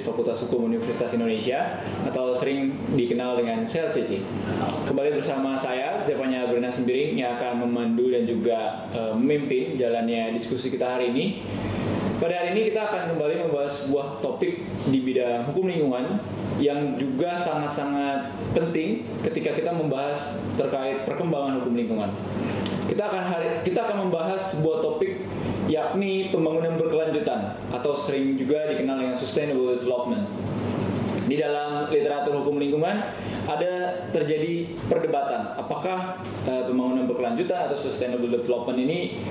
Fakultas Hukum Universitas Indonesia atau sering dikenal dengan SELCC. Kembali bersama saya, Zevanya Bernas Sembiring, yang akan memandu dan juga memimpin jalannya diskusi kita hari ini. Pada hari ini kita akan kembali membahas sebuah topik di bidang hukum lingkungan yang juga sangat-sangat penting ketika kita membahas terkait perkembangan hukum lingkungan. Kita akan membahas sebuah topik yakni pembangunan berkelanjutan atau sering juga dikenal dengan sustainable development. Di dalam literatur hukum lingkungan ada terjadi perdebatan apakah pembangunan berkelanjutan atau sustainable development ini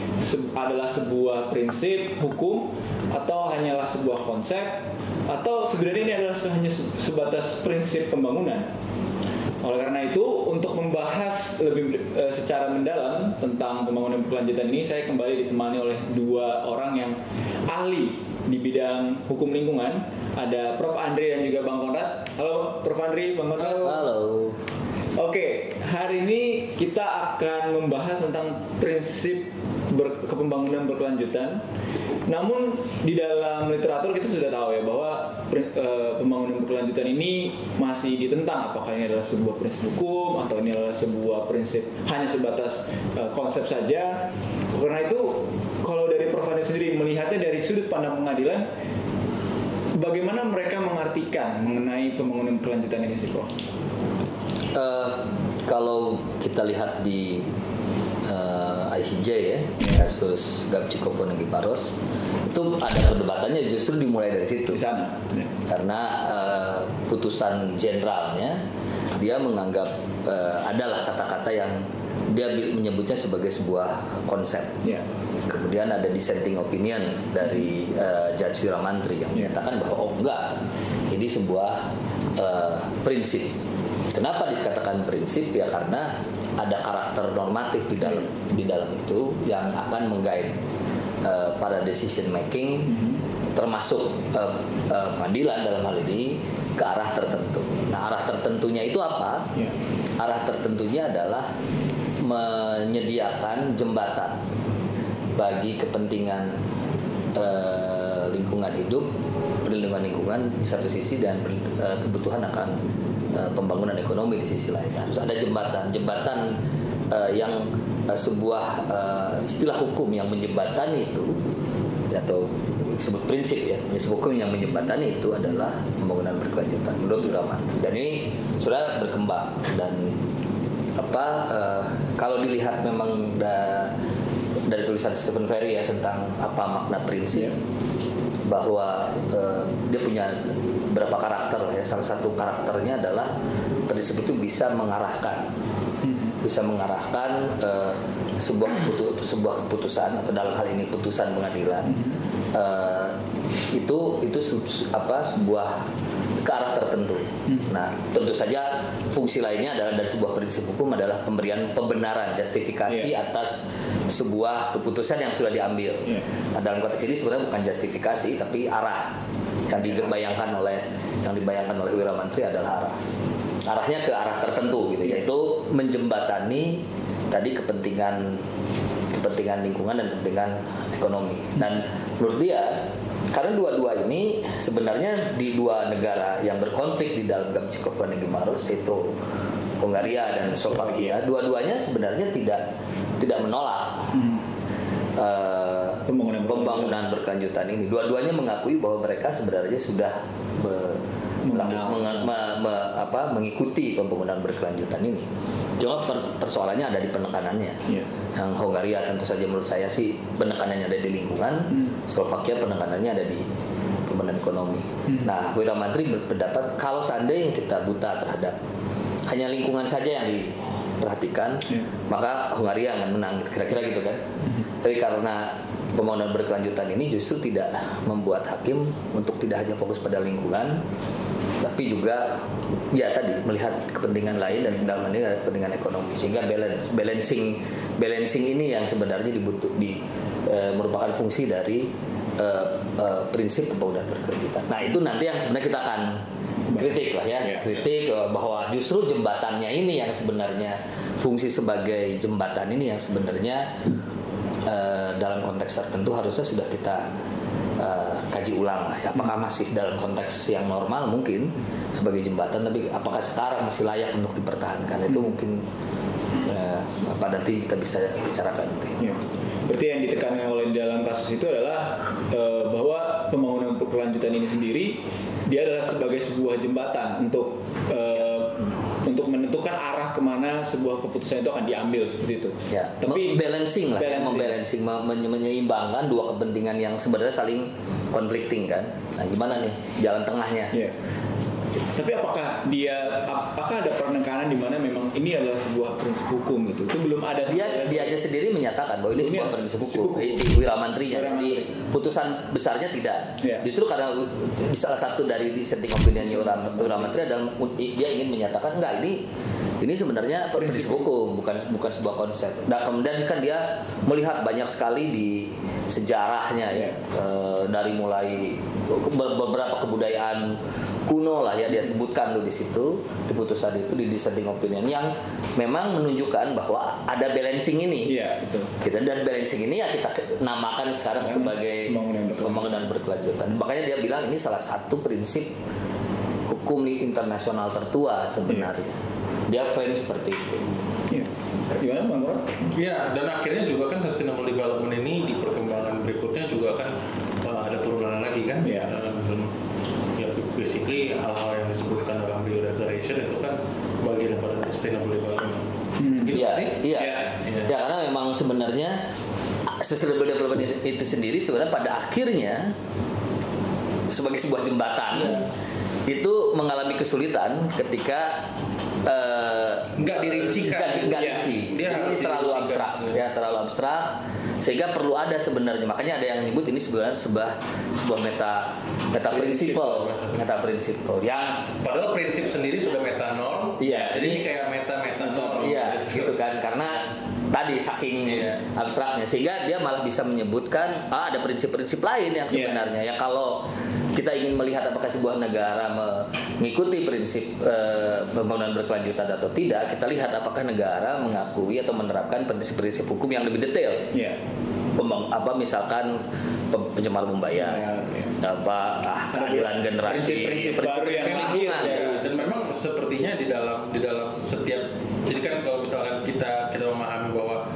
adalah sebuah prinsip hukum atau hanyalah sebuah konsep atau sebenarnya ini adalah hanya sebatas prinsip pembangunan. Oleh karena itu, untuk membahas lebih secara mendalam tentang pembangunan berkelanjutan ini, saya kembali ditemani oleh dua orang yang ahli di bidang hukum lingkungan. Ada Prof. Andri dan juga Bang Konrad. Halo Prof. Andri, Bang Konrad. Halo. Oke, hari ini kita akan membahas tentang prinsip kepembangunan berkelanjutan. Namun di dalam literatur kita sudah tahu ya bahwa pembangunan berkelanjutan ini masih ditentang apakah ini adalah sebuah prinsip hukum atau ini adalah sebuah prinsip hanya sebatas konsep saja. Karena itu kalau dari Prof. Andri sendiri melihatnya dari sudut pandang pengadilan, bagaimana mereka mengartikan mengenai pembangunan berkelanjutan ini sih, Prof? Kalau kita lihat di ICJ ya, kasus Gabčíkov Negi-Maros, itu ada perdebatannya justru dimulai dari situ. Di sana. Ya. Karena putusan generalnya dia menganggap adalah kata-kata yang dia menyebutnya sebagai sebuah konsep. Ya. Kemudian ada dissenting opinion dari Judge Wiramantri yang menyatakan bahwa oh enggak, ini sebuah prinsip. Kenapa dikatakan prinsip? Ya karena ada karakter normatif di dalam itu yang akan menggait para decision making, termasuk pengadilan dalam hal ini ke arah tertentu. Nah, arah tertentunya itu apa? Ya. Arah tertentunya adalah menyediakan jembatan bagi kepentingan lingkungan hidup, perlindungan lingkungan di satu sisi dan kebutuhan akan pembangunan ekonomi di sisi lain. Harus ada jembatan yang sebuah istilah hukum yang menjembatani itu, atau disebut prinsip ya, prinsip hukum yang menjembatani itu adalah pembangunan berkelanjutan menurut Wiramantri. Dan ini sudah berkembang dan kalau dilihat memang dari tulisan Stephen Perry ya tentang apa makna prinsip, bahwa dia punya beberapa karakter ya. Salah satu karakternya adalah prinsip itu bisa mengarahkan sebuah keputusan atau dalam hal ini putusan pengadilan itu sebuah ke arah tertentu. Nah, tentu saja fungsi lainnya adalah dari sebuah prinsip hukum adalah pemberian pembenaran, justifikasi atas sebuah keputusan yang sudah diambil. Nah, dalam konteks ini sebenarnya bukan justifikasi tapi arah yang dibayangkan oleh Wiramantri adalah arahnya ke arah tertentu gitu, yaitu menjembatani tadi kepentingan lingkungan dan kepentingan ekonomi. Dan menurut dia, karena dua-dua ini sebenarnya di dua negara yang berkonflik di dalam Gabčíkov Negi-Maros, yaitu Hungaria dan Slovakia, dua-duanya sebenarnya tidak menolak pembangunan berkelanjutan ini. Dua-duanya mengakui bahwa mereka sebenarnya sudah mengikuti pembangunan berkelanjutan ini. Cuma persoalannya ada di penekanannya. Yang Hungaria tentu saja menurut saya sih penekanannya ada di lingkungan, Slovakia penekanannya ada di pembangunan ekonomi. Nah, Wiramantri berpendapat kalau seandainya kita buta terhadap hanya lingkungan saja yang diperhatikan, maka Hungaria akan menang, kira-kira gitu kan. Tapi karena pembangunan berkelanjutan ini justru tidak membuat hakim untuk tidak hanya fokus pada lingkungan, tapi juga ya tadi melihat kepentingan lain dan dalam ini ada kepentingan ekonomi, sehingga balancing ini yang sebenarnya merupakan fungsi dari prinsip pembangunan berkelanjutan. Nah, itu nanti yang sebenarnya kita akan kritik lah ya, kritik bahwa justru jembatannya ini yang sebenarnya fungsi sebagai jembatan ini yang sebenarnya dalam konteks tertentu harusnya sudah kita kaji ulang lah. Apakah masih dalam konteks yang normal mungkin sebagai jembatan, tapi apakah sekarang masih layak untuk dipertahankan, itu mungkin nanti kita bisa bicarakan. Ya. Berarti yang ditekankan oleh dalam kasus itu adalah bahwa pembangunan berkelanjutan ini sendiri dia adalah sebagai sebuah jembatan untuk menentukan arah kemana sebuah keputusan itu akan diambil seperti itu. Ya, tapi balancing lah, membalancing, menyeimbangkan dua kepentingan yang sebenarnya saling konflikting kan. Nah, gimana nih jalan tengahnya? Ya. Tapi apakah ada penekanan di mana memang ini adalah sebuah prinsip hukum gitu? Itu belum ada. Dia aja sendiri menyatakan bahwa ini sebuah prinsip hukum. Si Wiramantrinya di putusan besarnya tidak. Yeah. Justru karena di salah satu dari dissenting opinionnya Wiramantri adalah dia ingin menyatakan enggak, ini sebenarnya prinsip hukum, bukan sebuah konsep. Dan kemudian kan dia melihat banyak sekali di sejarahnya ya, dari mulai beberapa kebudayaan kuno lah ya, dia sebutkan tuh di situ di putusan itu, di dissenting opinion, yang memang menunjukkan bahwa ada balancing ini. Iya, betul. Dan balancing ini ya kita namakan sekarang sebagai pembangunan berkelanjutan. Makanya dia bilang ini salah satu prinsip hukum internasional tertua sebenarnya. Dia klaim seperti itu. Iya. Gimana Bang Ron? Iya, dan akhirnya juga kan sustainable development ini di perkembangan berikutnya juga kan ada turunan lagi kan. Iya. Ya basically hal-hal yang disebutkan dalam Rio Declaration itu kan bagian daripada sustainable development. Gitu sih? Iya. Ya, karena memang sebenarnya sustainable development itu sendiri sebenarnya pada akhirnya sebagai sebuah jembatan itu mengalami kesulitan ketika nggak dirincikan, nggak rinci. Dia terlalu abstrak, terlalu abstrak, sehingga perlu ada sebenarnya. Makanya ada yang menyebut ini sebenarnya sebuah meta prinsipal yang padahal prinsip sendiri sudah meta norm. Iya. Jadi ini kayak meta norm. Iya, gitu kan. Karena tadi saking abstraknya, sehingga dia malah bisa menyebutkan ada prinsip-prinsip lain yang sebenarnya ya kalau kita ingin melihat apakah sebuah negara mengikuti prinsip pembangunan berkelanjutan atau tidak, kita lihat apakah negara mengakui atau menerapkan prinsip-prinsip hukum yang lebih detail. Misalkan pencemaran membayar, keadilan generasi, prinsip baru yang lahir. Dan memang sepertinya di dalam setiap, jadi kan kalau misalkan kita memahami bahwa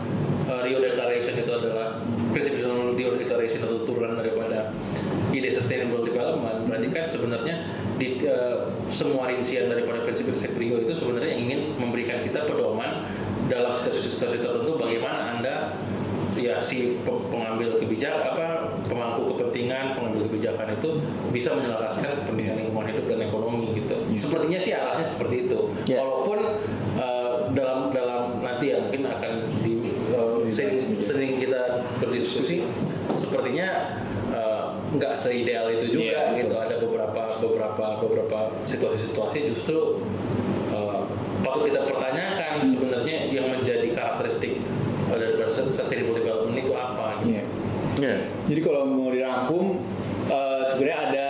Rio Declaration itu adalah prinsip Rio Declaration itu turunan daripada ide sustainable development, berarti kan sebenarnya di semua rincian daripada prinsip-prinsip Rio itu sebenarnya ingin memberikan kita pedoman dalam situasi-situasi tertentu bagaimana Anda si pengambil kebijakan, pemangku kepentingan, pengambil kebijakan itu bisa menyelaraskan kepentingan lingkungan hidup dan ekonomi gitu. Sepertinya sih arahnya seperti itu. Walaupun dalam nanti ya mungkin akan sering kita berdiskusi, sepertinya nggak seideal itu juga gitu. Ada beberapa situasi-situasi justru patut kita pertanyakan sebenarnya yang menjadi karakteristik dari sustainable development itu apa gitu. Jadi kalau mau dirangkum, sebenarnya ada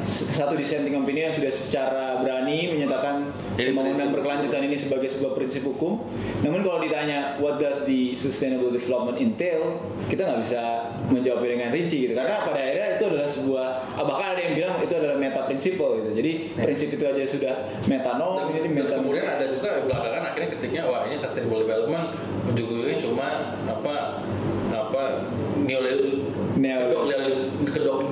satu dissenting opinion yang sudah secara berani menyatakan pembangunan berkelanjutan ini sebagai sebuah prinsip hukum. Namun kalau ditanya what does the sustainable development entail, kita nggak bisa menjawabnya dengan rinci gitu. Karena pada akhirnya itu adalah sebuah, bahkan ada yang bilang itu adalah meta principle gitu. Jadi prinsip itu aja sudah meta norm. Kemudian ada juga belakangan akhirnya ketiknya ini sustainable development ujung-ujungnya cuma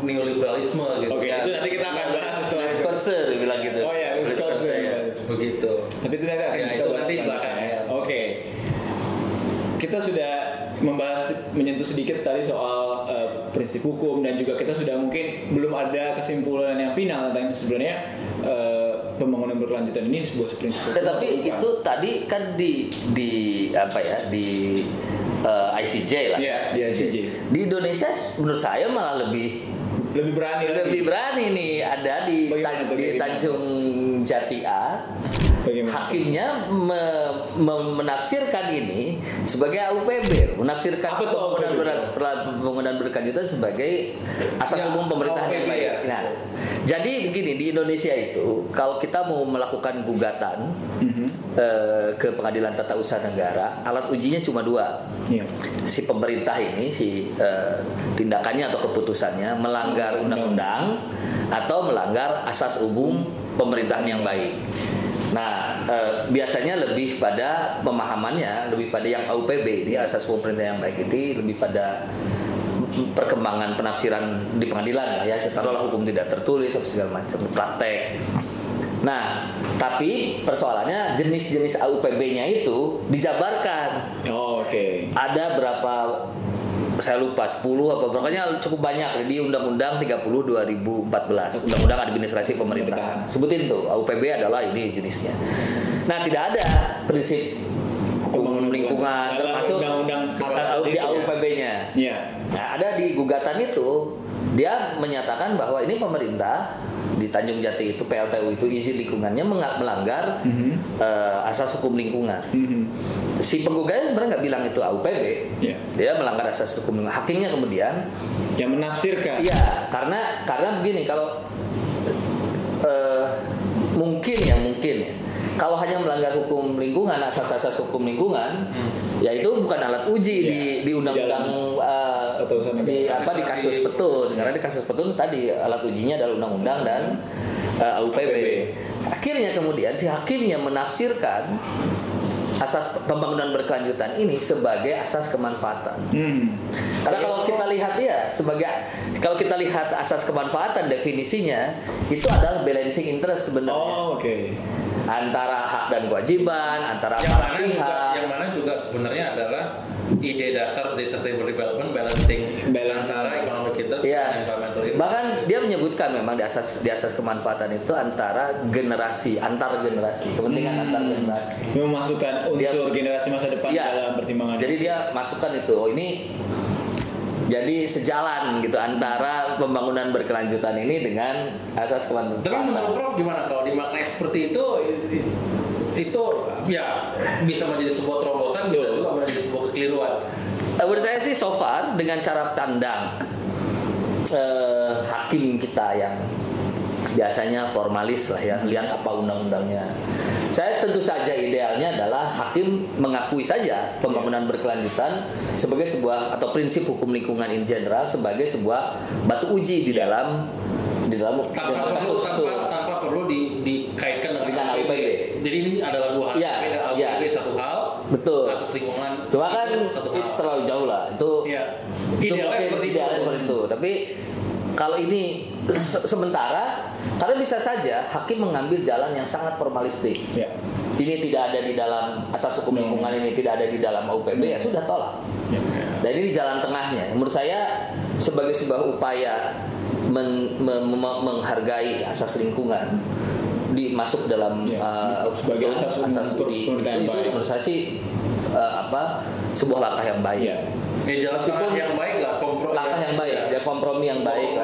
neoliberalisme gitu. Oke, itu nanti kita akan bahas setelah Spencer bilang gitu. Oh ya, Spencer ya. Begitu. Tapi itu nanti akan kita bahas belakang ya. Oke. Kita sudah menyentuh sedikit tadi soal prinsip hukum, dan juga kita sudah mungkin belum ada kesimpulan yang final tentang sebenarnya pembangunan berkelanjutan ini sebuah prinsip hukum. Tetapi itu tadi kan di ICJ lah. Di ICJ. Di Indonesia menurut saya malah lebih berani nih, ada di Tanjung Jati A hakimnya menafsirkan ini sebagai AUPB, menafsirkan pembangunan berkelanjutan sebagai asas umum pemerintahan yang baik. Nah, jadi begini, di Indonesia itu kalau kita mau melakukan gugatan ke Pengadilan Tata Usaha Negara, alat ujinya cuma dua. Si pemerintah ini, tindakannya atau keputusannya melanggar undang-undang atau melanggar asas umum pemerintahan yang baik. Nah, biasanya lebih pada pemahamannya, lebih pada yang AUPB, dia asas umum pemerintahan yang baik itu lebih pada perkembangan penafsiran di pengadilan lah ya, taruhlah hukum tidak tertulis atau segala macam praktek. Nah, tapi persoalannya jenis-jenis AUPB-nya itu dijabarkan. Ada berapa, saya lupa 10 apa berapanya, cukup banyak di Undang-Undang 30 2014, Undang-Undang Administrasi Pemerintahan. Sebutin tuh AUPB adalah ini jenisnya. Nah, tidak ada prinsip hukum lingkungan termasuk di AUPB-nya. Nah, ada di gugatan itu dia menyatakan bahwa ini pemerintah di Tanjung Jati itu, PLTU itu izin lingkungannya melanggar asas hukum lingkungan. Si penggugatnya sebenarnya nggak bilang itu AUPB, dia melanggar asas hukum lingkungan. Hakimnya kemudian yang menafsirkan. Iya, karena begini, kalau mungkin ya kalau hanya melanggar hukum lingkungan, asas-asas hukum lingkungan, ya itu bukan alat uji di undang-undang di kasus Petun, karena di kasus Petun tadi alat ujinya adalah undang-undang dan AUPB. Akhirnya kemudian si hakimnya menafsirkan asas pembangunan berkelanjutan ini sebagai asas kemanfaatan. Karena kalau kita lihat kalau kita lihat asas kemanfaatan definisinya itu adalah balancing interest sebenarnya. Antara hak dan kewajiban, antara para pihak. Yang mana juga sebenarnya adalah ide dasar dari sustainable development, balancing antara economic interest dan environmental interest. Bahkan dia menyebutkan memang di asas kemanfaatan itu antar generasi, kepentingan antar generasi. Memasukkan unsur generasi masa depan dalam pertimbangan. Jadi dia masukkan itu, ini jadi sejalan gitu antara pembangunan berkelanjutan ini dengan asas kemanfaatan. Tapi menurut Prof gimana kalau dimaknai seperti itu ya bisa menjadi sebuah terobosan, bisa juga menjadi sebuah kekeliruan. Menurut saya sih so far dengan cara pandang hakim kita yang biasanya formalis lah ya, lihat apa undang-undangnya. Saya tentu saja idealnya adalah hakim mengakui saja pembangunan berkelanjutan sebagai sebuah atau prinsip hukum lingkungan in general sebagai sebuah batu uji di dalam kasus itu tanpa perlu dikaitkan dengan AUPB. Jadi ini adalah dua hal berbeda. AUPB satu hal, betul. Kasus lingkungan cuma kan terlalu jauh lah itu. Idealnya seperti itu. Tapi kalau ini sementara, karena bisa saja hakim mengambil jalan yang sangat formalistik. Ini tidak ada di dalam asas hukum lingkungan, ini tidak ada di dalam AUPB, ya sudah tolak. Dan ini jalan tengahnya. Menurut saya sebagai sebuah upaya menghargai asas lingkungan masuk dalam sebagai asas itu menurut saya sih sebuah langkah yang baik. Jalan yang baik lah, kompromi yang baik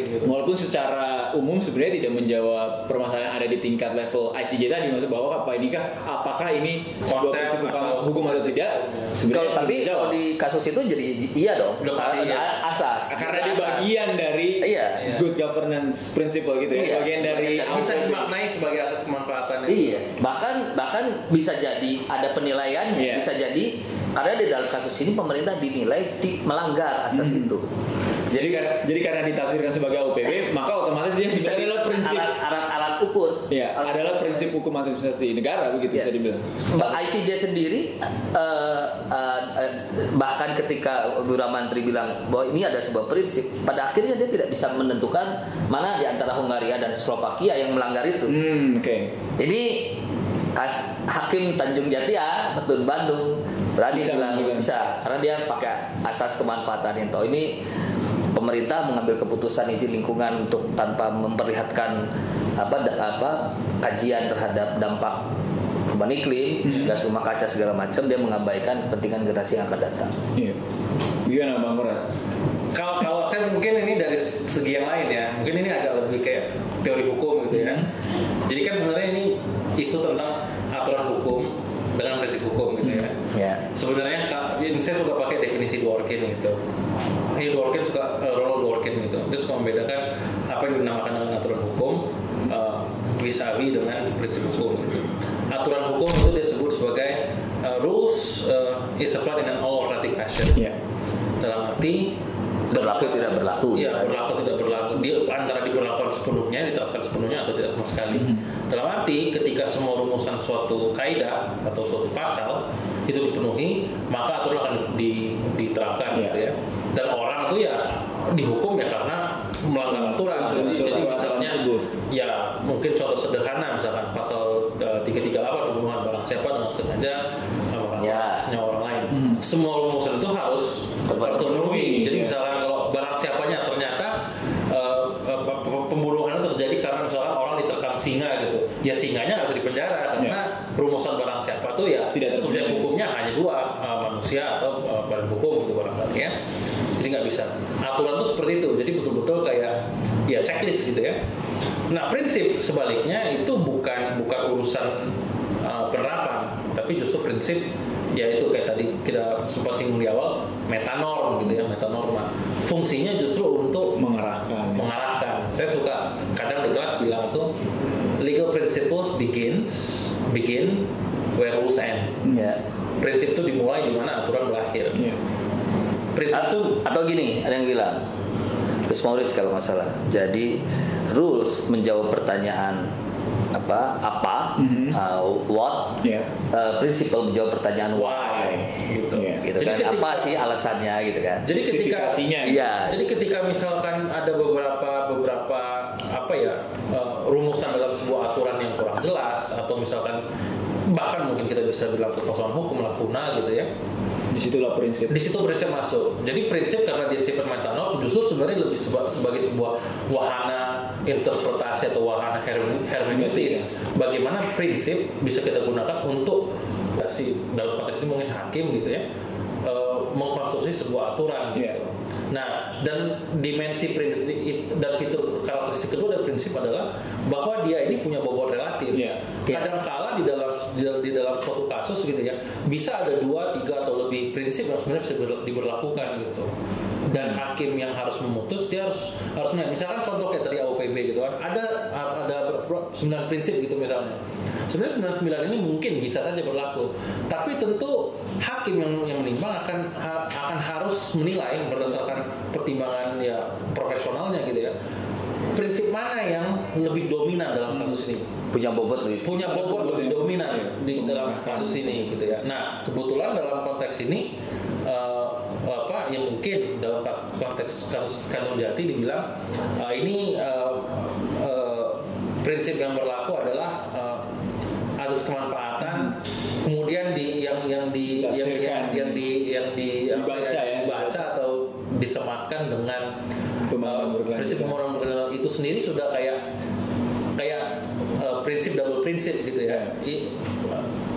gitu. Walaupun secara umum sebenarnya tidak menjawab permasalahan yang ada di tingkat level ICJ tadi, maksud bahwa apakah ini sebuah prinsip hukum atau tidak. Tapi kalau di kasus itu jadi iya dong, asas. Karena dia bagian dari good governance principle gitu ya, bagian dari bisa dimaknai sebagai asas kemanfaatan. Iya, bahkan bisa jadi ada penilaiannya, bisa jadi karena di dalam kasus ini pemerintah dinilai melanggar asas itu. Jadi karena ditafsirkan sebagai AUPB, maka otomatis dia bisa adalah prinsip alat ukur. Adalah prinsip hukum administrasi negara begitu bisa dibilang. ICJ sendiri bahkan ketika Bura Mantri bilang bahwa ini ada sebuah prinsip, pada akhirnya dia tidak bisa menentukan mana di antara Hungaria dan Slovakia yang melanggar itu. Ini Hakim Tanjung Jati Petun Bandung berani bilang bisa karena dia pakai asas kemanfaatan itu. Ini pemerintah mengambil keputusan izin lingkungan untuk tanpa memperlihatkan kajian terhadap dampak perubahan iklim, gas rumah kaca segala macam, dia mengabaikan kepentingan generasi yang akan datang. Gimana Bang Murad? Kalau saya mungkin ini dari segi yang lain ya, mungkin ini agak lebih kayak teori hukum gitu ya. Jadi kan sebenarnya ini isu tentang aturan hukum dengan prinsip hukum gitu ya. Sebenarnya saya suka pakai definisi Dworkin gitu. Dworkin suka Ronald Dworkin gitu. Dia suka membedakan apa yang dinamakan dengan aturan hukum vis-a-vis dengan prinsip hukum gitu. Aturan hukum itu disebut sebagai rules is applied in an all or nothing fashion. Dalam arti berlaku tidak berlaku. Iya, berlaku tidak berlaku. Dia antara diberlakukan sepenuhnya, diterapkan sepenuhnya atau tidak sama sekali. Dalam arti ketika semua rumusan suatu kaidah atau suatu pasal itu dipenuhi, maka aturan akan diterapkan gitu ya. Dan orang itu ya dihukum ya karena melanggar aturan. Jadi misalnya ya mungkin contoh sederhana misalkan pasal 338 pembunuhan barang siapa dengan sengaja merampas nyawa orang lain. Semua rumusan itu harus terpenuhi. Jadi misalkan kalau barang siapanya ternyata pembunuhan itu terjadi karena misalkan orang diterkam singa gitu, ya singanya harus dipenjara karena rumusan barang siapa tuh ya subjek hukumnya hanya dua, manusia atau badan hukum gitu barangkali ya. Jadi nggak bisa. Aturan itu seperti itu. Jadi betul-betul kayak ya checklist gitu ya. Nah prinsip sebaliknya itu bukan urusan penerapan, tapi justru prinsip yaitu kayak tadi kita sempat singgung di awal metanorm gitu ya, metanorma. Fungsinya justru untuk mengarahkan. Saya suka kadang di kelas bilang tuh legal principles begin where rules end. Prinsip itu dimulai di mana aturan berakhir. Prinsip itu atau gini, ada yang bilang Chris Moritz kalau nggak salah. Jadi rules menjawab pertanyaan what, principle menjawab pertanyaan why, gitu jadi kan apa sih alasannya gitu kan. Jadi ketika misalkan ada beberapa rumusan dalam sebuah aturan yang kurang jelas atau misalkan bahkan mungkin kita bisa bilang kekosongan hukum lakuna gitu ya. Di situ prinsip masuk. Jadi prinsip karena dia sifat metanorm justru sebenarnya lebih sebagai sebuah wahana interpretasi atau wahana hermeneutis. Bagaimana prinsip bisa kita gunakan untuk dalam konteks ini mungkin hakim gitu ya mengkonstruksi sebuah aturan gitu. Nah, dan dimensi prinsip dan fitur karakteristik kedua dari prinsip adalah bahwa dia ini punya bobot relatif. Kadang-kala di dalam suatu kasus gitu ya, bisa ada 2, 3 atau lebih prinsip yang sebenarnya bisa diberlakukan gitu. Dan hakim yang harus memutus dia harus melihat. Misalkan contoh kayak tadi AUPB gitu kan, ada 9 prinsip gitu misalnya. Sebenarnya 99 ini mungkin bisa saja berlaku, tapi tentu hakim yang menimbang akan harus menilai berdasarkan pertimbangan ya profesionalnya gitu ya. Prinsip mana yang lebih dominan dalam kasus ini? Punya bobot lebih dominan di dalam kasus ini gitu ya. Nah, kebetulan dalam konteks ini yang mungkin dalam konteks kasus Kantung Jati dibilang ini prinsip yang berlaku adalah azas kemanfaatan, kemudian dibaca atau disematkan dengan prinsip pembangunan berkelanjutan itu sendiri sudah kayak prinsip double prinsip gitu ya.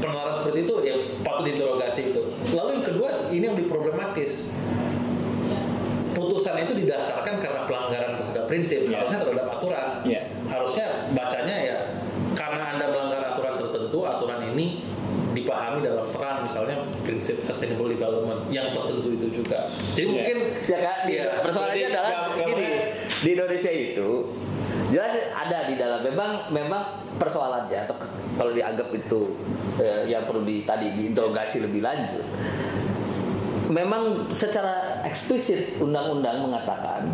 Penalaran seperti itu ya patut diinterogasi itu. Lalu yang kedua ini yang diproblematis. Putusan itu didasarkan karena pelanggaran terhadap prinsip, harusnya terhadap aturan. Harusnya bacanya ya karena Anda melanggar aturan tertentu, aturan ini dipahami dalam peran misalnya prinsip sustainable development yang tertentu itu juga. Jadi mungkin persoalannya adalah gini, di Indonesia itu jelas ada di dalam memang persoalannya atau kalau dianggap itu yang perlu diinterogasi lebih lanjut. Memang secara eksplisit undang-undang mengatakan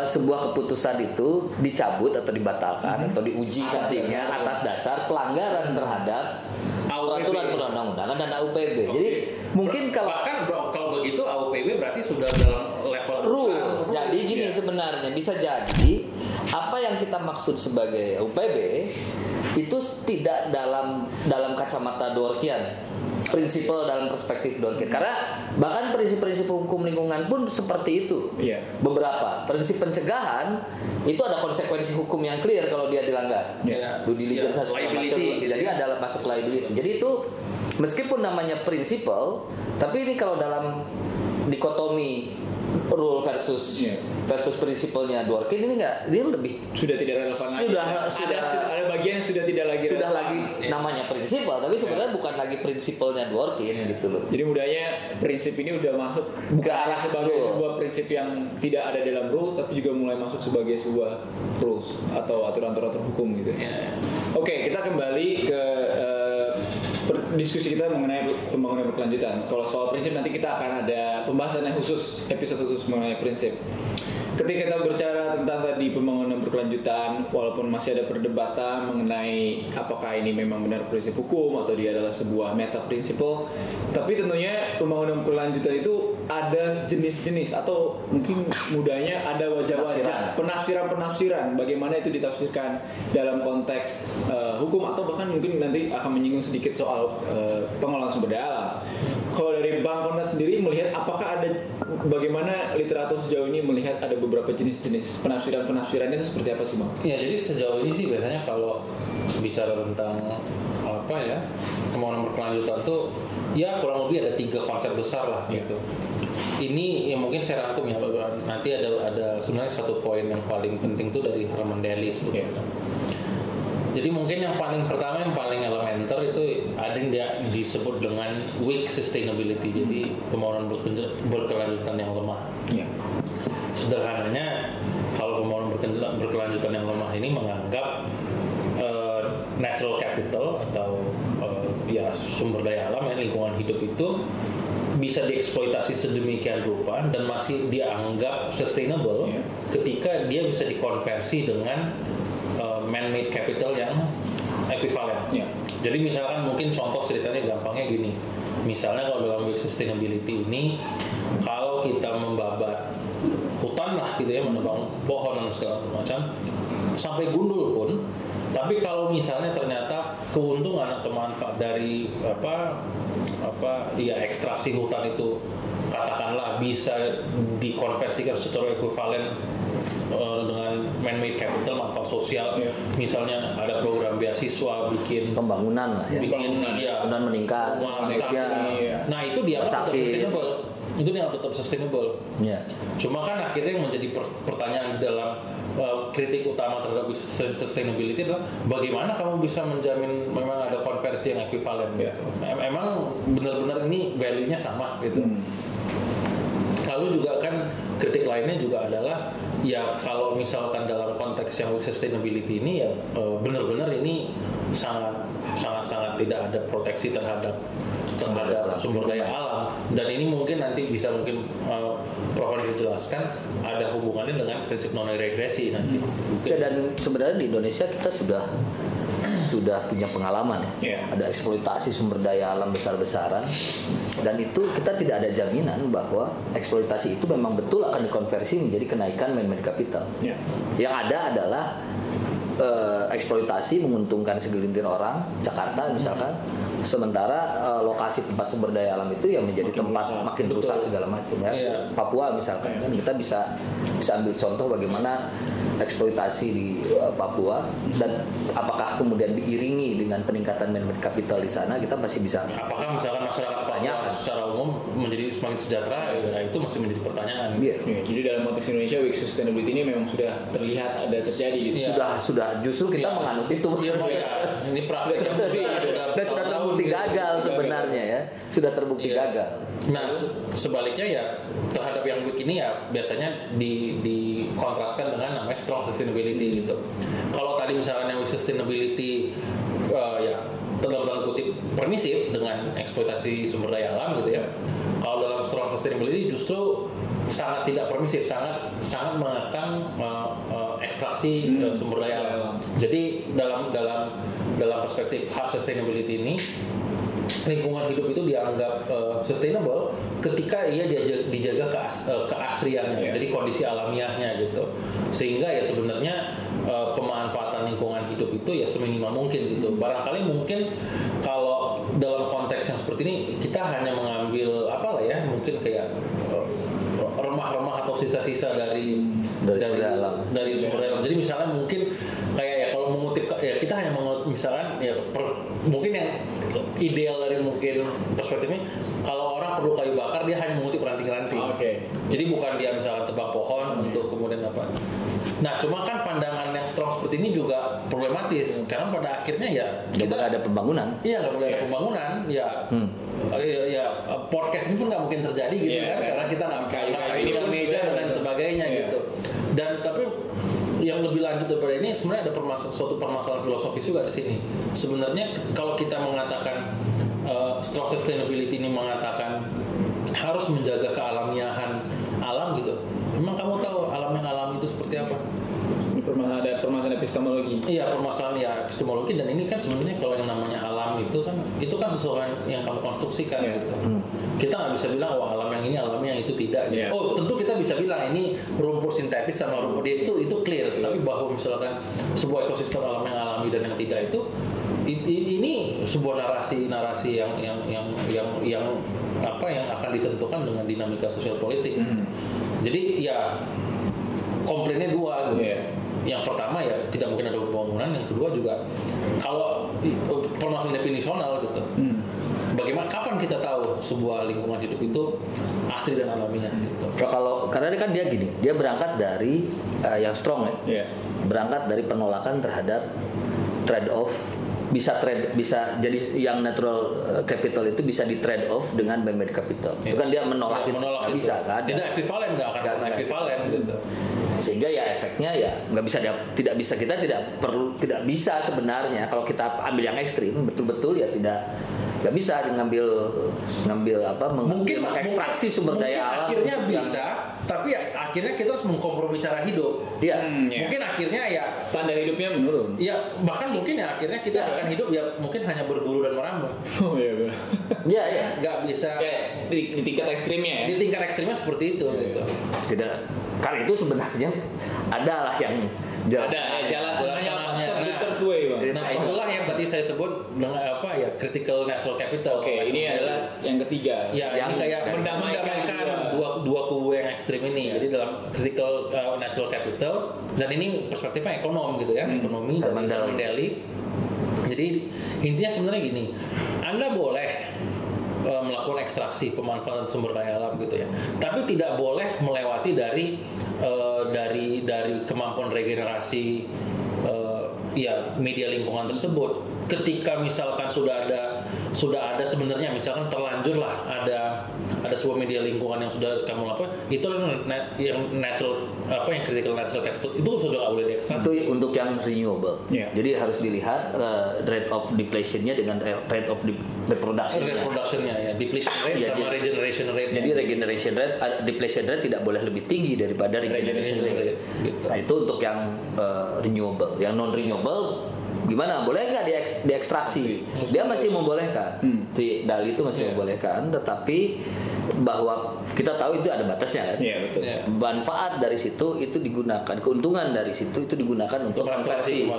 sebuah keputusan itu dicabut atau dibatalkan atau diuji nantinya atas dasar pelanggaran terhadap peraturan perundang-undangan dan AUPB. Jadi mungkin kalau begitu AUPB berarti sudah dalam level rule. Jadi gini sebenarnya bisa jadi apa yang kita maksud sebagai AUPB itu tidak dalam kacamata Dworkian. Prinsipal dalam perspektif Dworkin, karena bahkan prinsip-prinsip hukum lingkungan pun seperti itu. Beberapa prinsip pencegahan itu ada konsekuensi hukum yang clear kalau dia dilanggar. Due diligence segala macam. Jadi adalah masuk liability. Jadi itu meskipun namanya prinsipal, tapi ini kalau dalam dikotomi rule versus prinsipalnya Dworkin ini nggak, dia lebih sudah tidak relevan lagi. Ada bagian yang sudah tidak lagi sudah relevan. Lagi namanya prinsipal, tapi sebenarnya bukan lagi prinsipalnya Dworkin gitu loh. Jadi mudahnya prinsip ini udah masuk ke arah sebagai sebuah prinsip yang tidak ada dalam rules, tapi juga mulai masuk sebagai sebuah rules atau aturan-aturan hukum gitu. Oke, kita kembali ke diskusi kita mengenai pembangunan berkelanjutan. Kalau soal prinsip nanti kita akan ada pembahasan yang khusus, episode khusus mengenai prinsip. Ketika kita berbicara tentang tadi pembangunan berkelanjutan, walaupun masih ada perdebatan mengenai apakah ini memang benar prinsip hukum atau dia adalah sebuah meta prinsipal, tapi tentunya pembangunan berkelanjutan itu ada jenis-jenis atau mungkin mudahnya ada wajah-wajah penafsiran-penafsiran bagaimana itu ditafsirkan dalam konteks hukum atau bahkan mungkin nanti akan menyinggung sedikit soal pengelolaan sumber daya alam. Kalau dari Bang Konrad sendiri melihat apakah ada bagaimana literatur sejauh ini melihat ada beberapa jenis-jenis penafsirannya itu seperti apa sih Bang? Ya jadi sejauh ini sih biasanya kalau bicara tentang pembangunan berkelanjutan tuh ya kurang lebih ada 3 konsep besar lah gitu. Ini yang mungkin saya rangkum ya, nanti ada sebenarnya satu poin yang paling penting tuh dari Herman Daly sebetulnya. Jadi mungkin yang paling pertama, yang paling elementer itu ada yang dia disebut dengan weak sustainability. Jadi pembangunan berkelanjutan yang lemah. Sederhananya, kalau pembangunan berkelanjutan yang lemah ini menganggap natural capital atau sumber daya alam, lingkungan hidup itu bisa dieksploitasi sedemikian rupa dan masih dianggap sustainable ketika dia bisa dikonversi dengan man-made capital yang ekuivalen. Jadi misalkan mungkin contoh ceritanya gampangnya gini. Misalnya kalau dalam sustainability ini, kalau kita membabat hutan lah gitu ya, menebang pohon dan segala macam sampai gundul pun, tapi kalau misalnya ternyata keuntungan atau manfaat dari ekstraksi hutan itu katakanlah bisa dikonversikan secara ekuivalen dengan man-made capital, manfaat sosial, misalnya ada program beasiswa, bikin pembangunan lah ya, pembangunan meningkat Indonesia. Nah itu dia tetap sustainable, itu dia tetap sustainable. Cuma kan akhirnya yang menjadi pertanyaan di dalam kritik utama terhadap sustainability adalah bagaimana kamu bisa menjamin memang ada konversi yang ekuivalen gitu. Emang benar-benar ini value-nya sama gitu. Lalu juga kan kritik lainnya juga adalah ya kalau misalkan dalam konteks yang sustainability ini ya benar-benar ini sangat tidak ada proteksi terhadap sumber daya alam, dan ini mungkin nanti bisa Prof jelaskan ada hubungannya dengan prinsip non regresi nanti. Dan sebenarnya di Indonesia kita sudah punya pengalaman ya. Ada eksploitasi sumber daya alam besar-besaran, dan itu kita tidak ada jaminan bahwa eksploitasi itu memang betul akan dikonversi menjadi kenaikan man-made capital. Yang ada adalah eksploitasi menguntungkan segelintir orang, Jakarta misalkan, sementara lokasi tempat sumber daya alam itu yang menjadi makin rusak segala macam ya. Papua misalkan kan kita bisa ambil contoh bagaimana eksploitasi di Papua, dan apakah kemudian diiringi dengan peningkatan man-made capital di sana, kita masih bisa. Apakah misalkan masyarakat Papua secara umum menjadi semakin sejahtera, itu masih menjadi pertanyaan. Jadi dalam konteks Indonesia, weak sustainability ini memang sudah terlihat ada terjadi gitu. Sudah justru kita menganut itu. Ini praktik sudah terbukti gagal sebenarnya ya. Sudah terbukti gagal. Nah, sebaliknya ya terhadap yang weak ini ya biasanya dikontraskan dengan namanya strong sustainability gitu. Kalau tadi misalnya yang weak sustainability dalam tanda kutip permisif dengan eksploitasi sumber daya alam gitu ya. Kalau dalam strong sustainability justru sangat tidak permisif, sangat mengekang ekstraksi sumber daya alam. Jadi dalam perspektif hard sustainability ini, lingkungan hidup itu dianggap sustainable ketika ia dijaga keasriannya, jadi kondisi alamiahnya gitu. Sehingga ya sebenarnya pemanfaatan lingkungan hidup itu ya seminimal mungkin gitu. Barangkali mungkin kalau dalam konteks yang seperti ini kita hanya mengambil mungkin kayak remah-remah atau sisa-sisa dari sumber daya alam. Jadi misalnya mungkin kayak ya kalau mengutip ya kita hanya misalkan ya mungkin yang ideal dari mungkin perspektifnya, kalau orang perlu kayu bakar, dia hanya mengutip ranting-ranting. Jadi bukan dia misalkan tebang pohon untuk kemudian apa. Nah, cuma kan pandangan yang strong seperti ini juga problematis karena pada akhirnya ya kita nggak ada pembangunan. Iya, nggak boleh ada pembangunan. Ya, ya podcast ini pun nggak mungkin terjadi gitu kan, karena kita nggak punya meja dan lain sebagainya gitu. Dan tapi yang lebih lanjut daripada ini sebenarnya ada suatu permasalahan filosofis juga di sini. Sebenarnya kalau kita mengatakan strong sustainability ini mengatakan harus menjaga kealamiahan alam gitu. Memang kamu tahu alam yang alami itu seperti apa? Ada permasalahan epistemologi. Iya, permasalahan ya epistemologi, dan ini kan sebenarnya kalau yang namanya alam itu kan sesuatu yang kamu konstruksikan gitu. Kita nggak bisa bilang alam yang ini, alam yang itu tidak. Gitu. Oh, tentu kita bisa bilang ini rumput sintetis sama rumput dia itu clear. Tapi bahwa misalkan sebuah ekosistem alam yang alami dan yang tidak itu ini sebuah narasi yang apa yang akan ditentukan dengan dinamika sosial politik. Jadi ya komplainnya dua gitu. Yang pertama ya tidak mungkin ada pembangunan, yang kedua juga kalau permasalahan definisional gitu. Bagaimana kapan kita tahu sebuah lingkungan hidup itu asli dan alamiah gitu. Kalau karena kan dia gini, dia berangkat dari yang strong ya. Berangkat dari penolakan terhadap trade off, bisa jadi yang natural capital itu bisa di trade off dengan man-made capital. Itu kan dia menolak itu. Bisa kan? Tidak ekuivalen, nggak akan pernah ekuivalen gitu. Sehingga ya efeknya ya tidak bisa sebenarnya kalau kita ambil yang ekstrim betul-betul ya nggak bisa ngambil mengekstraksi sumber daya alam. Akhirnya bisa, tapi ya, akhirnya kita harus mengkompromi cara hidup. Mungkin akhirnya ya standar hidupnya menurun. Ya bahkan mungkin ya akhirnya kita akan hidup ya mungkin hanya berburu dan merambut. Oh iya. Ya nggak bisa. Di tingkat ekstrimnya ya. Di tingkat ekstrimnya seperti itu gitu. Tidak. Karena itu sebenarnya adalah yang jalan tengahnya third way, Bang. Nah, itulah yang tadi saya sebut dengan apa ya, critical natural capital. Ini adalah yang ketiga. Ya, ini kayak mendamaikan dua kubu yang ekstrim ini. Jadi dalam critical natural capital, dan ini perspektifnya ekonom gitu ya, ekonomi dan Mandeli. Jadi intinya sebenarnya gini, Anda boleh melakukan ekstraksi pemanfaatan sumber daya alam gitu ya, tapi tidak boleh melewati dari kemampuan regenerasi media lingkungan tersebut. Ketika misalkan sudah ada sebenarnya misalkan terlanjur lah ada sebuah media lingkungan yang sudah kamu lakukan, itu yang natural yang critical natural capital itu sudah nggak boleh diekstraksi. Itu untuk yang renewable. Jadi harus dilihat rate of depletion-nya dengan rate of reproduction-nya ya, depletion rate sama regeneration rate. Jadi regeneration rate, depletion rate tidak boleh lebih tinggi daripada regeneration rate. Gitu. Nah, itu untuk yang renewable. Yang non renewable gimana? Boleh nggak diekstraksi? Dia masih membolehkan. Di Dali itu masih membolehkan, tetapi bahwa kita tahu itu ada batasnya kan. Iya, betul. Manfaat dari situ itu digunakan, keuntungan dari situ itu digunakan untuk konversi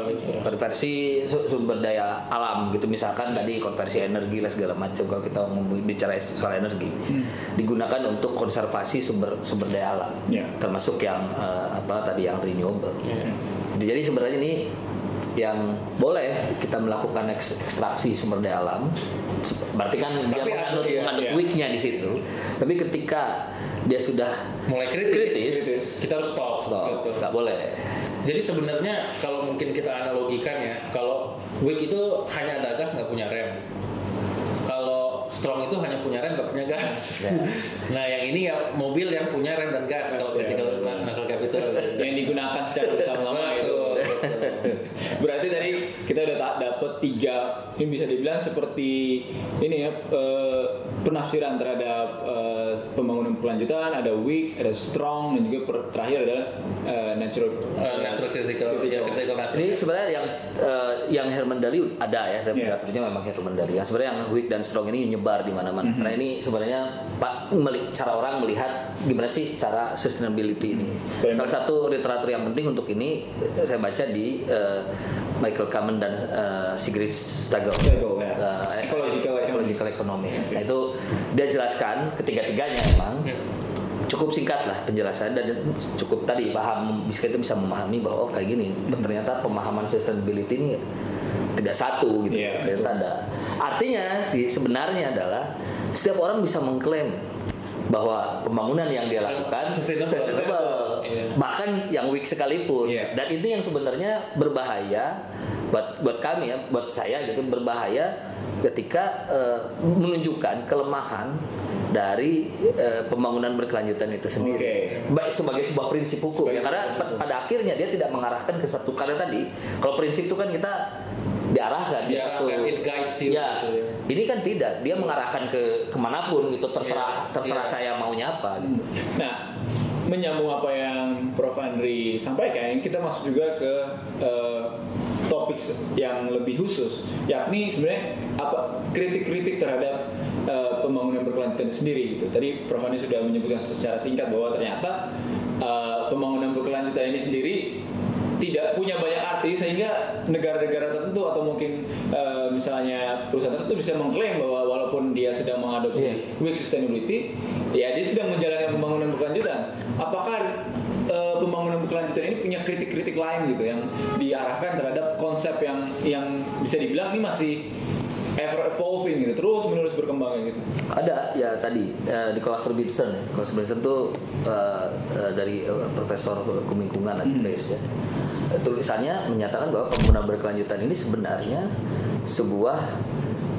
sumber daya alam gitu. Misalkan tadi konversi energi lah segala macam, kalau kita bicara soal energi. Digunakan untuk konservasi sumber daya alam. Termasuk yang tadi yang renewable. Jadi sebenarnya ini yang boleh kita melakukan ekstraksi sumber daya alam, berarti kan dia mengandung weak-nya di situ. Tapi ketika dia sudah mulai kritis, kita harus stop. Nggak boleh. Jadi sebenarnya kalau mungkin kita analogikan ya, kalau weak itu hanya ada gas nggak punya rem. Kalau strong itu hanya punya rem nggak punya gas. Nah yang ini ya mobil yang punya rem dan gas. Kalau critical natural capital yang digunakan secara bersama-sama itu. Berarti tadi kita udah dapet 3, ini bisa dibilang seperti ini ya, penafsiran terhadap pembangunan berkelanjutan. Ada weak, ada strong, dan juga terakhir adalah natural critical natural. Ini sebenarnya yang Herman Daly ada ya, literaturnya memang Herman Daly. Yang sebenarnya yang weak dan strong ini nyebar di mana-mana. Karena ini sebenarnya cara orang melihat gimana sih cara sustainability ini. Salah satu literatur yang penting untuk ini saya baca di Michael Kamen dan Sigrid Stagel, ecological economics. Nah, itu dia jelaskan ketiga-tiganya memang cukup singkat lah penjelasan, dan cukup tadi kita bisa memahami bahwa kayak gini ternyata pemahaman sustainability ini tidak satu gitu. Ternyata Artinya sebenarnya adalah setiap orang bisa mengklaim bahwa pembangunan yang dia lakukan sustainable. Bahkan yang weak sekalipun. Dan itu yang sebenarnya berbahaya buat kami ya, buat saya gitu, berbahaya ketika menunjukkan kelemahan dari pembangunan berkelanjutan itu sendiri. Baik sebagai sebuah prinsip hukum ya, karena pada akhirnya dia tidak mengarahkan ke satu, karena tadi kalau prinsip itu kan kita diarahkan ke satu, it guides you, ya gitu. Ini kan tidak, dia mengarahkan ke kemanapun gitu, terserah saya maunya apa gitu. Nah, menyambung apa yang Prof. Andri sampaikan, kita masuk juga ke topik yang lebih khusus, yakni sebenarnya apa kritik-kritik terhadap pembangunan berkelanjutan sendiri gitu. Tadi Prof. Andri sudah menyebutkan secara singkat bahwa ternyata pembangunan berkelanjutan ini sendiri tidak punya banyak arti, sehingga negara-negara tertentu atau mungkin misalnya perusahaan tertentu bisa mengklaim bahwa walaupun dia sedang mengadopsi weak sustainability, ya dia sedang menjalankan pembangunan berkelanjutan. Apakah pembangunan berkelanjutan ini punya kritik-kritik lain gitu yang diarahkan terhadap konsep yang bisa dibilang ini masih ever evolving gitu, terus menerus berkembang gitu? Ada ya tadi Nicholas Robinson. Nicholas Robinson itu dari profesor hukum lingkungan ITB ya. Tulisannya menyatakan bahwa pembangunan berkelanjutan ini sebenarnya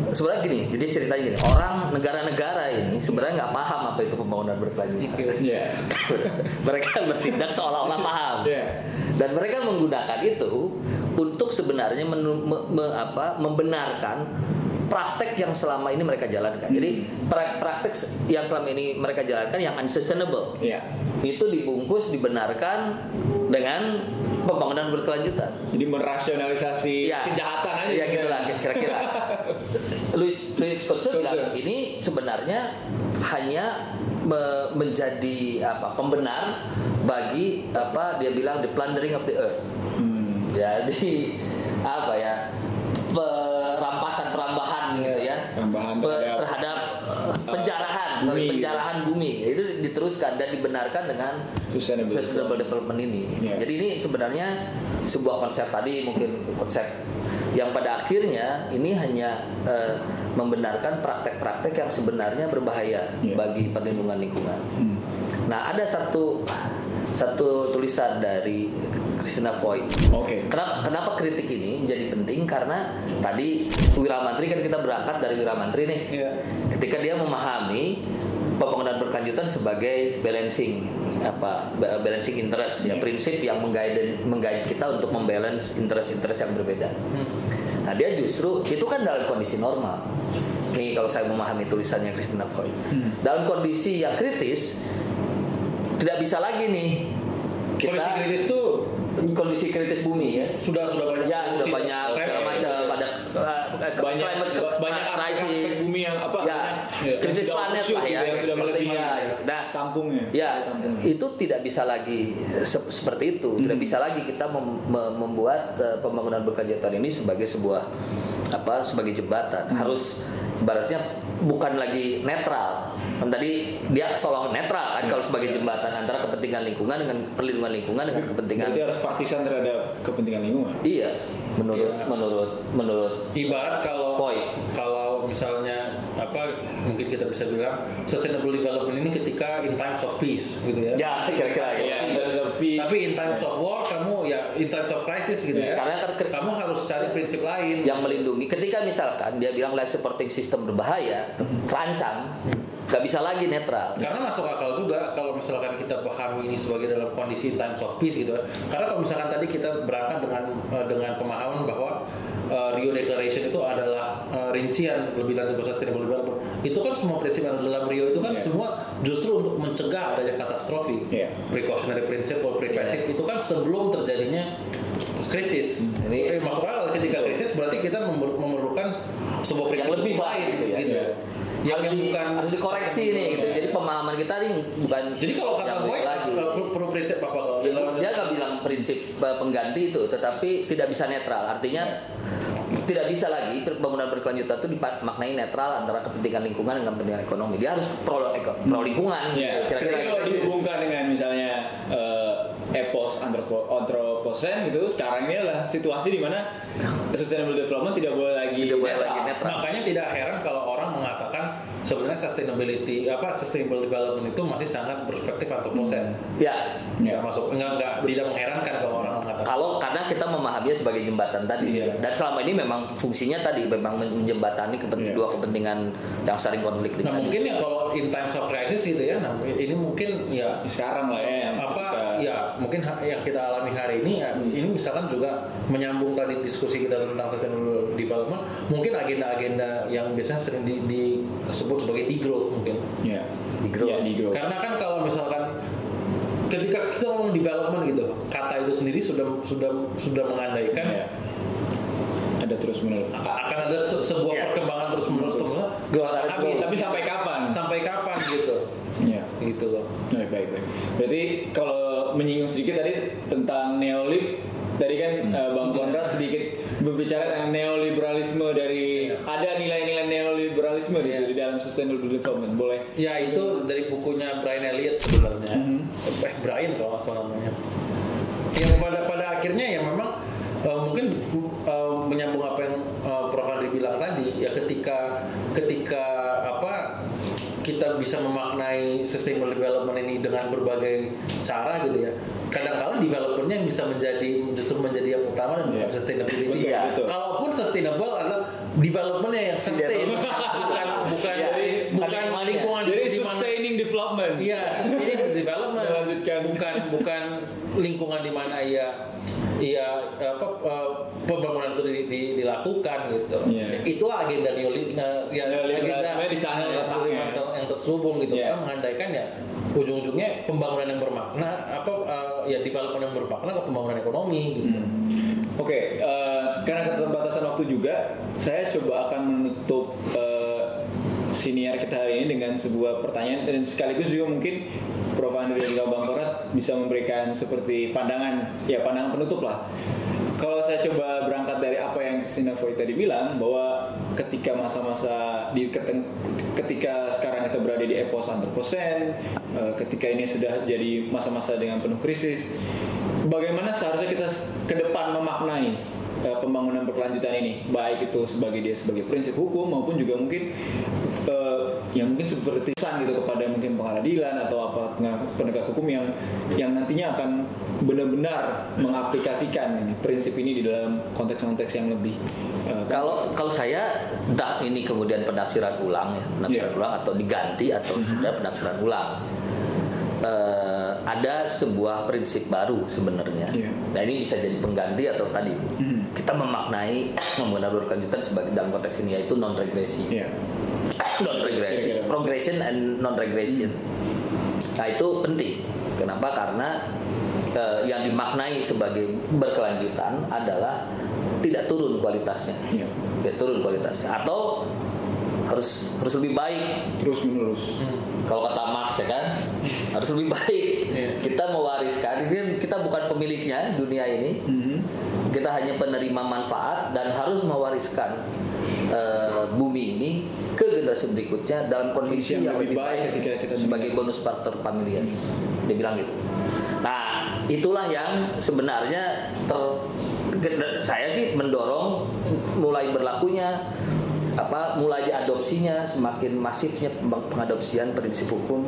sebenarnya gini, jadi ceritanya gini, orang negara-negara ini sebenarnya nggak paham apa itu pembangunan berkelanjutan. Mereka bertindak seolah-olah paham, dan mereka menggunakan itu untuk sebenarnya membenarkan praktek yang selama ini mereka jalankan. Jadi praktek yang selama ini mereka jalankan yang unsustainable, itu dibungkus, dibenarkan dengan pembangunan berkelanjutan. Jadi merasionalisasi kejahatan aja. Ya gitulah kira-kira. Louis Kurzweil bilang ini sebenarnya hanya menjadi pembenar bagi dia bilang the plundering of the earth. Jadi perambahan gitu ya, terhadap penjarahan bumi itu diteruskan dan dibenarkan dengan sustainable development ini. Jadi ini sebenarnya sebuah konsep tadi, mungkin konsep yang pada akhirnya ini hanya membenarkan praktek-praktek yang sebenarnya berbahaya bagi perlindungan lingkungan. Nah, ada satu tulisan dari Christina Voigt. Kenapa kritik ini menjadi penting? Karena tadi Wiramantri kan kita berangkat dari Wiramantri nih. Ketika dia memahami pembangunan berkelanjutan sebagai balancing interest, prinsip yang mengguide kita untuk membalance interest yang berbeda. Nah, dia justru itu kan dalam kondisi normal. Nih kalau saya memahami tulisannya Christina Voigt. Dalam kondisi yang kritis tidak bisa lagi nih. Kondisi kritis itu kondisi kritis bumi ya. Sudah banyak. Ya, sudah banyak segala macam, ada banyak krisis bumi yang krisis planet lah ya. Nah, tampungnya. Itu tidak bisa lagi seperti itu. Tidak bisa lagi kita membuat pembangunan berkelanjutan ini sebagai sebagai jembatan. Harus ibaratnya bukan lagi netral. Tadi dia seolah netral kan kalau sebagai jembatan antara kepentingan lingkungan dengan perlindungan lingkungan dengan kepentingan. Berarti harus partisan terhadap kepentingan lingkungan. Iya, menurut ibarat kalau misalnya mungkin kita bisa bilang sustainable development ini ketika in times of peace gitu ya. Ya, kira-kira Tapi in times of war in times of crisis gitu ya. Karena kamu harus cari prinsip lain yang melindungi. Ketika misalkan dia bilang life supporting system berbahaya, terancam, nggak bisa lagi netral. Karena masuk akal juga kalau misalkan kita pahami ini sebagai dalam kondisi times of peace gitu. Karena kalau misalkan tadi kita berangkat dengan pemahaman bahwa Rio Declaration itu adalah rincian lebih lanjut sustainable development. Itu kan semua prinsip yang ada dalam Rio itu kan semua justru untuk mencegah adanya katastrofi. Precautionary principle, preventive itu kan sebelum terjadinya krisis. Ini masuk akal ketika krisis berarti kita memerlukan sebuah prinsip yang lebih baik gitu. Harus dikoreksi nih gitu. Jadi pemahaman kita nih bukan. Jadi kalau kata gue perlu prinsip apa kalau dia nggak bilang prinsip pengganti itu, tetapi tidak bisa netral. Artinya tidak bisa lagi pembangunan berkelanjutan itu dimaknai netral antara kepentingan lingkungan dengan kepentingan ekonomi. Dia harus pro lingkungan. Kira-kira kalau dihubungkan dengan misalnya epos antropologi antroposen gitu. Sekarang ini adalah situasi di mana sustainable development tidak boleh lagi netral. Makanya tidak heran kalau orang mengatakan sebenarnya sustainable development itu masih sangat berperspektif antroposen. Ya. Nggak masuk, tidak mengherankan kalau orang mengatakan. Karena kita memahaminya sebagai jembatan tadi, dan selama ini memang fungsinya tadi memang menjembatani dua kepentingan yang saling konflik. Nah mungkin ya kalau in times of crisis gitu ya, nah ini mungkin ya sekarang lah ya. Mungkin yang kita alami hari ini ya, ini misalkan juga menyambung tadi diskusi kita tentang sustainable development, mungkin agenda-agenda yang biasanya sering disebut sebagai degrowth mungkin. Ya. Degrowth. Karena kan kalau misalkan ketika kita ngomong development gitu, kata itu sendiri sudah mengandaikan ada terus menerus. Akan ada sebuah perkembangan terus menerus. Tapi sampai kapan gitu? Ya, gitu loh. Baik. Berarti kalau menyinggung sedikit tadi tentang neolib, tadi kan Bang Konrad sedikit berbicara tentang neoliberalisme dari ada nilai-nilai neoliberalisme di dalam sustainable development. Boleh? Ya itu dari bukunya Brian Elliott sebenarnya. Brian kalau nggak salah namanya. Yang pada akhirnya ya memang mungkin menyambung apa yang Prof Andri bilang tadi ya ketika kita bisa memaknai sustainable development ini dengan berbagai cara gitu ya. Kadang-kadang developmentnya yang bisa justru menjadi yang utama dan bukan sustainability. Betul. Kalaupun sustainable adalah developmentnya yang sustain, bukan lingkungan. Jadi sustaining development. Iya, sustaining development. bukan lingkungan di mana pembangunan itu dilakukan gitu. Itulah agenda agenda di sana yang terselubung gitu. Kita mengandaikan ya ujung-ujungnya pembangunan yang bermakna development yang bermakna ke pembangunan ekonomi gitu. Oke, karena keterbatasan waktu juga, saya coba akan menutup siniar kita hari ini dengan sebuah pertanyaan dan sekaligus juga mungkin Prof Andri dan Bang Konrad bisa memberikan seperti pandangan penutup lah. Kalau saya coba berangkat dari apa yang Christina Voigt tadi bilang, bahwa ketika masa-masa ketika sekarang kita berada di epos antroposen, ketika ini sudah jadi masa-masa dengan penuh krisis, bagaimana seharusnya kita ke depan memaknai pembangunan berkelanjutan ini, baik itu sebagai prinsip hukum maupun juga mungkin mungkin seperti pesan gitu kepada mungkin pengadilan atau penegak hukum yang nantinya akan benar-benar mengaplikasikan prinsip ini di dalam konteks-konteks yang lebih kalau saya ini kemudian penafsiran ulang atau diganti atau sudah penafsiran ulang. Ada sebuah prinsip baru sebenarnya. Nah ini bisa jadi pengganti atau tadi kita memaknai pembangunan berkelanjutan sebagai dalam konteks ini yaitu non-regresi. Non-regresi, progression and non-regression. Nah itu penting. Kenapa? Karena yang dimaknai sebagai berkelanjutan adalah tidak turun kualitasnya, turun kualitasnya atau harus lebih baik terus menerus. Kalau kata Marx ya kan, harus lebih baik. Kita mewariskan, ini kita bukan pemiliknya dunia ini, kita hanya penerima manfaat dan harus mewariskan bumi ini ke generasi berikutnya dalam kondisi yang lebih baik sebagai bonus factor familias. Dia bilang gitu. Nah, itulah yang sebenarnya saya sih mendorong mulai berlakunya mulai diadopsinya semakin masifnya pengadopsian prinsip hukum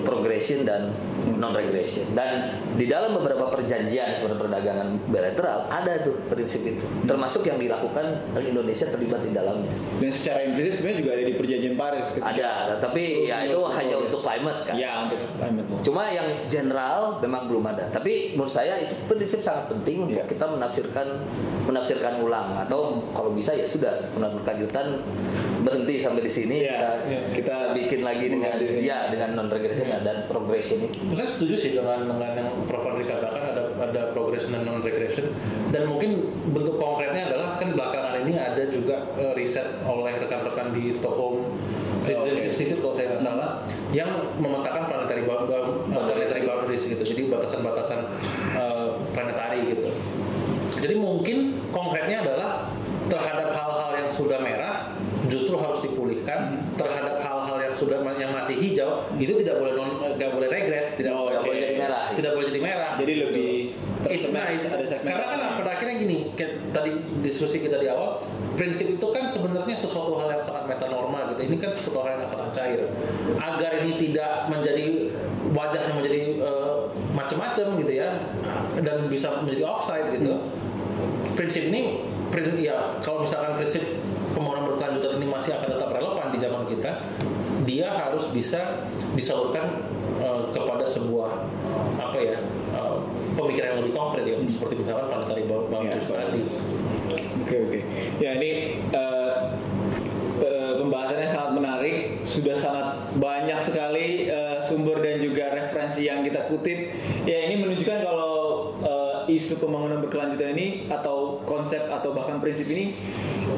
progression dan non-regression. Dan di dalam beberapa perjanjian seperti perdagangan bilateral ada tuh prinsip itu, termasuk yang dilakukan dan Indonesia terlibat di dalamnya. Dan secara implisit sebenarnya juga ada di perjanjian Paris. Ada, tapi itu hanya untuk climate kan. Ya, untuk climate. Cuma yang general memang belum ada. Tapi menurut saya itu prinsip sangat penting untuk kita menafsirkan ulang, atau kalau bisa ya sudah berkelanjutan berhenti sampai di sini, kita bikin lagi dengan non-regression dan progression itu. Saya setuju sih dengan yang Prof Andri katakan, ada progression dan non-regression, dan mungkin bentuk konkretnya adalah kan belakangan ini ada juga riset oleh rekan-rekan di Stockholm Research Institute kalau saya nggak salah, yang memetakan planetary boundaries gitu, jadi batasan-batasan planetari gitu. Jadi mungkin konkretnya adalah terhadap hal-hal yang sudah merah justru harus dipulihkan, terhadap hal-hal yang masih hijau itu nggak boleh regres, tidak boleh jadi merah. Jadi lebih ada segmen. Karena kan pada akhirnya gini, kayak tadi diskusi kita di awal, prinsip itu kan sebenarnya sesuatu hal yang sangat metanorma gitu. Ini kan sesuatu hal yang sangat cair. Agar ini tidak menjadi wajahnya menjadi macam-macam gitu ya, dan bisa menjadi offside gitu. Prinsip ini, ya kalau misalkan prinsip pembangunan berkelanjutan ini masih akan tetap relevan di zaman kita, dia harus bisa disalurkan kepada sebuah pemikiran yang lebih konkret ya, seperti misalkan planetary boundaries tadi. Oke. Ya ini pembahasannya sangat menarik, sudah sangat banyak sekali sumber dan juga referensi yang kita kutip. Ya ini menunjukkan kalau isu pembangunan berkelanjutan ini atau konsep atau bahkan prinsip ini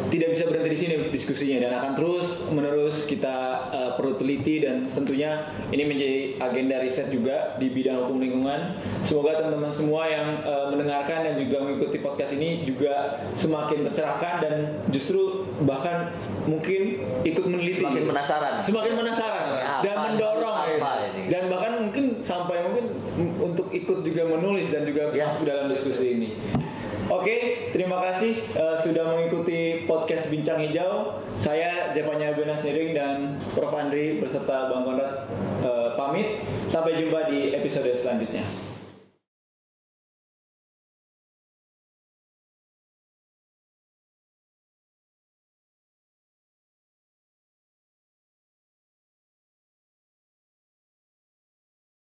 tidak bisa berhenti di sini diskusinya, dan akan terus menerus kita perlu teliti, dan tentunya ini menjadi agenda riset juga di bidang hukum lingkungan. Semoga teman-teman semua yang mendengarkan dan juga mengikuti podcast ini juga semakin tercerahkan dan justru bahkan mungkin ikut meneliti, semakin penasaran dan mendorong dan bahkan mungkin sampai untuk ikut juga menulis dan juga masuk dalam diskusi ini. Oke, terima kasih sudah mengikuti podcast Bincang Hijau. Saya Zevanya Benas Niring dan Prof. Andri beserta Bang Konrad pamit. Sampai jumpa di episode selanjutnya.